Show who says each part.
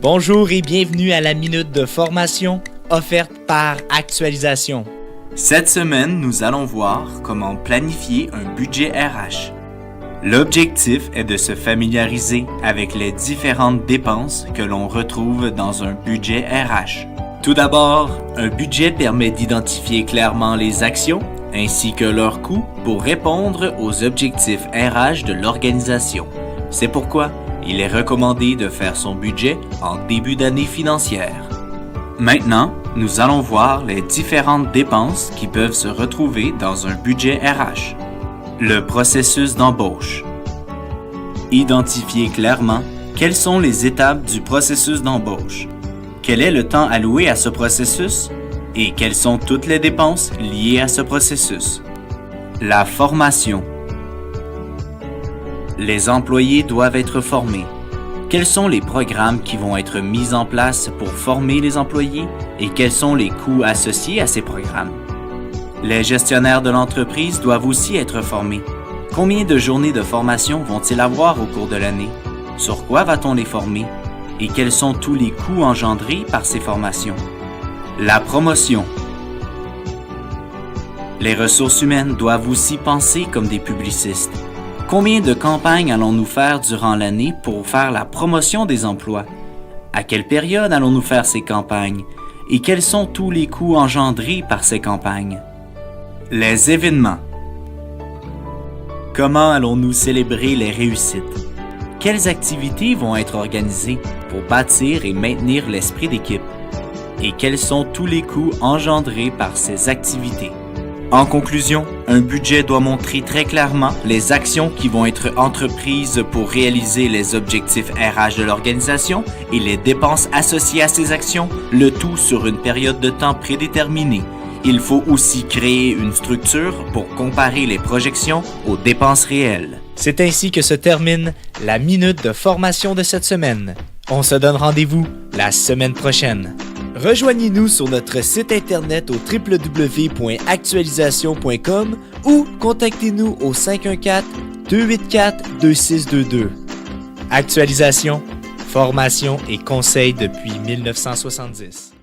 Speaker 1: Bonjour et bienvenue à la Minute de formation offerte par Actualisation.
Speaker 2: Cette semaine, nous allons voir comment planifier un budget RH. L'objectif est de se familiariser avec les différentes dépenses que l'on retrouve dans un budget RH. Tout d'abord, un budget permet d'identifier clairement les actions ainsi que leurs coûts pour répondre aux objectifs RH de l'organisation. C'est pourquoi il est recommandé de faire son budget en début d'année financière. Maintenant, nous allons voir les différentes dépenses qui peuvent se retrouver dans un budget RH. Le processus d'embauche. Identifiez clairement quelles sont les étapes du processus d'embauche. Quel est le temps alloué à ce processus? Et quelles sont toutes les dépenses liées à ce processus? La formation. Les employés doivent être formés. Quels sont les programmes qui vont être mis en place pour former les employés et quels sont les coûts associés à ces programmes? Les gestionnaires de l'entreprise doivent aussi être formés. Combien de journées de formation vont-ils avoir au cours de l'année? Sur quoi va-t-on les former? Et quels sont tous les coûts engendrés par ces formations? La promotion. Les ressources humaines doivent aussi penser comme des publicistes. Combien de campagnes allons-nous faire durant l'année pour faire la promotion des emplois? À quelle période allons-nous faire ces campagnes? Et quels sont tous les coûts engendrés par ces campagnes? Les événements. Comment allons-nous célébrer les réussites? Quelles activités vont être organisées pour bâtir et maintenir l'esprit d'équipe? Et quels sont tous les coûts engendrés par ces activités? En conclusion, un budget doit montrer très clairement les actions qui vont être entreprises pour réaliser les objectifs RH de l'organisation et les dépenses associées à ces actions, le tout sur une période de temps prédéterminée. Il faut aussi créer une structure pour comparer les projections aux dépenses réelles.
Speaker 1: C'est ainsi que se termine la Minute de formation de cette semaine. On se donne rendez-vous la semaine prochaine. Rejoignez-nous sur notre site internet au www.actualisation.com ou contactez-nous au 514-284-2622. Actualisation, formation et conseils depuis 1970.